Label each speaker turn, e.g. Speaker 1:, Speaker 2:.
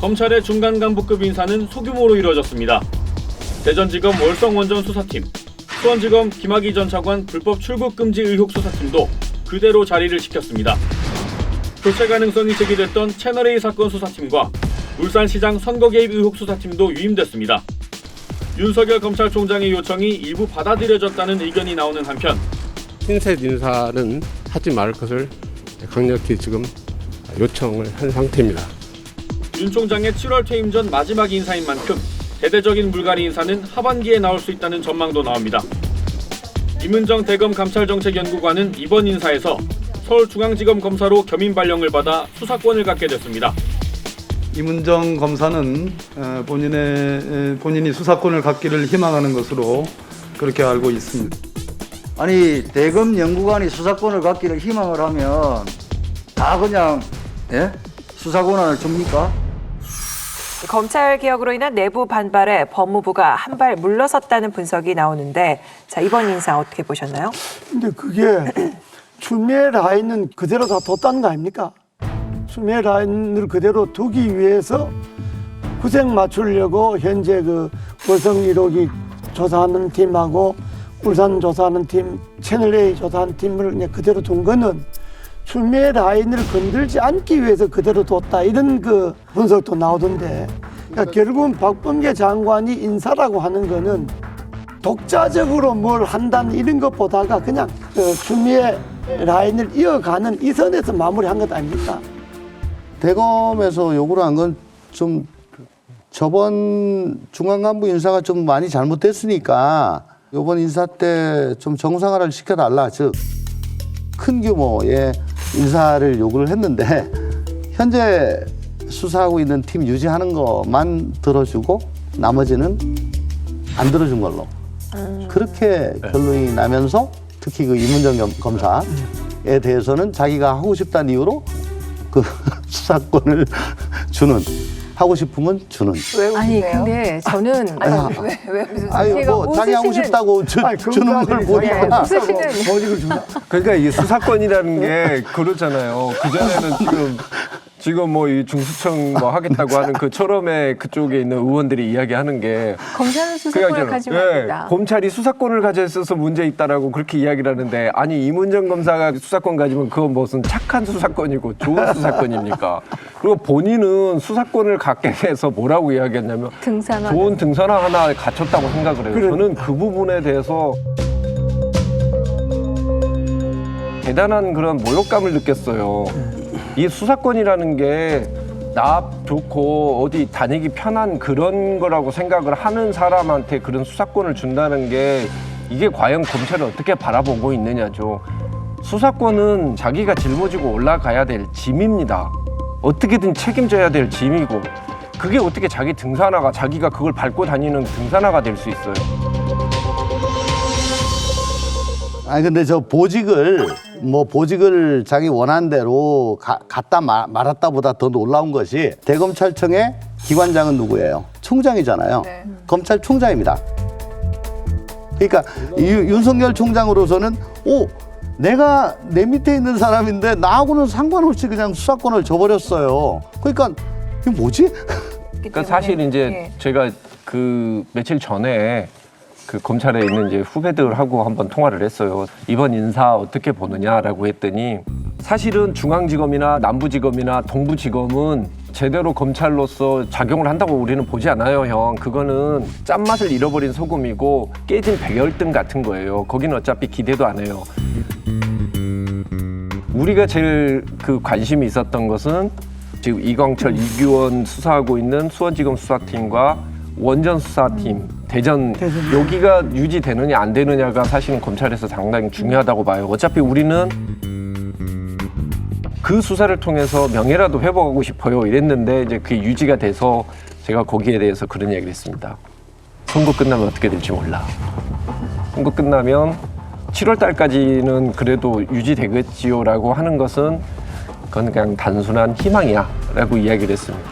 Speaker 1: 검찰의 중간 간부급 인사는 소규모로 이루어졌습니다. 대전지검 월성원전 수사팀, 수원지검 김학의 전 차관 불법 출국 금지 의혹 수사팀도 그대로 자리를 지켰습니다. 교체 가능성이 제기됐던 채널A 사건 수사팀과 울산시장 선거 개입 의혹 수사팀도 유임됐습니다. 윤석열 검찰총장의 요청이 일부 받아들여졌다는 의견이 나오는 한편
Speaker 2: 흰색 인사는 하지 말 것을 강력히 지금 요청을 한 상태입니다.
Speaker 1: 윤 총장의 7월 퇴임 전 마지막 인사인 만큼 대대적인 물갈이 인사는 하반기에 나올 수 있다는 전망도 나옵니다. 임은정 대검 감찰정책연구관은 이번 인사에서 서울중앙지검 검사로 겸임 발령을 받아 수사권을 갖게 됐습니다.
Speaker 3: 임은정 검사는 본인이 수사권을 갖기를 희망하는 것으로 그렇게 알고 있습니다.
Speaker 4: 아니 대검 연구관이 수사권을 갖기를 희망을 하면 다 그냥 수사 권한을 줍니까?
Speaker 5: 검찰 개혁으로 인한 내부 반발에 법무부가 한 발 물러섰다는 분석이 나오는데 자 이번 인사 어떻게 보셨나요?
Speaker 6: 근데 그게 추미애 라인은 그대로 다 뒀다는 거 아닙니까? 추미애 라인을 그대로 두기 위해서 후생 맞추려고 현재 그 월성 1호기 조사하는 팀하고 울산 조사하는 팀, 채널A 조사하는 팀을 그냥 그대로 둔 거는 추미애 라인을 건들지 않기 위해서 그대로 뒀다 이런 그 분석도 나오던데 그러니까 결국은 박범계 장관이 인사라고 하는 거는 독자적으로 뭘 한다는 이런 것보다가 그냥 그 추미애 라인을 이어가는 이 선에서 마무리한 것 아닙니까?
Speaker 7: 대검에서 요구를 한 건 좀 저번 중앙간부 인사가 좀 많이 잘못됐으니까 요번 인사 때 좀 정상화를 시켜달라, 즉 큰 규모의 인사를 요구를 했는데 현재 수사하고 있는 팀 유지하는 것만 들어주고 나머지는 안 들어준 걸로 그렇게 결론이 나면서 특히 그 임은정 검사에 대해서는 자기가 하고 싶다는 이유로 그 수사권을 주는 하고 싶으면 주는.
Speaker 8: 아니 근데 저는 왜
Speaker 7: 아니 뭐 자기 하고 싶다고 주는 걸 보니까
Speaker 6: 어디를 주나?
Speaker 9: 그러니까 이게 수사권이라는 게 그렇잖아요. 그전에는 지금 뭐 이 중수청 뭐 하겠다고 하는 그 철험의 그쪽에 있는 의원들이 이야기하는 게
Speaker 8: 검찰은 수사권을 가지면 안 된다.
Speaker 9: 검찰이 수사권을 가져 있어서 문제 있다라고 그렇게 이야기를 하는데 아니 임은정 검사가 수사권 가지면 그건 무슨 착한 수사권이고 좋은 수사권입니까? 그리고 본인은 수사권을 갖게 돼서 뭐라고 이야기했냐면
Speaker 8: 등산화.
Speaker 9: 좋은 등산화 하나 갖췄다고 생각을 해요. 저는 그 부분에 대해서 대단한 그런 모욕감을 느꼈어요. 이 수사권이라는 게 나 좋고 어디 다니기 편한 그런 거라고 생각을 하는 사람한테 그런 수사권을 준다는 게 이게 과연 검찰을 어떻게 바라보고 있느냐죠. 수사권은 자기가 짊어지고 올라가야 될 짐입니다. 어떻게든 책임져야 될 짐이고 그게 어떻게 자기 등산화가 자기가 그걸 밟고 다니는 등산화가 될 수 있어요.
Speaker 7: 아니 근데 저 보직을 자기 원하는 대로 갖다 말았다보다 더 놀라운 것이 대검찰청의 기관장은 누구예요? 총장이잖아요.
Speaker 8: 네.
Speaker 7: 검찰총장입니다. 그러니까 윤석열 총장으로서는 내가 내 밑에 있는 사람인데 나하고는 상관없이 그냥 수사권을 줘버렸어요. 그러니까 이게 뭐지?
Speaker 9: 그러니까 사실 이제 제가 그 며칠 전에 그 검찰에 있는 이제 후배들하고 한번 통화를 했어요. 이번 인사 어떻게 보느냐라고 했더니 사실은 중앙지검이나 남부지검이나 동부지검은 제대로 검찰로서 작용을 한다고 우리는 보지 않아요, 형. 그거는 짠맛을 잃어버린 소금이고 깨진 백열등 같은 거예요. 거기는 어차피 기대도 안 해요. 우리가 제일 그 관심이 있었던 것은 지금 이광철, 이규원 수사하고 있는 수원지검 수사팀과 원전 수사팀, 대전 여기가 유지되느냐 안 되느냐가 사실은 검찰에서 상당히 중요하다고 봐요. 어차피 우리는 그 수사를 통해서 명예라도 회복하고 싶어요 이랬는데 이제 그게 유지가 돼서 제가 거기에 대해서 그런 이야기를 했습니다. 선거 끝나면 어떻게 될지 몰라. 선거 끝나면 7월 달까지는 그래도 유지되겠지요라고 하는 것은 그건 그냥 단순한 희망이야 라고 이야기를 했습니다.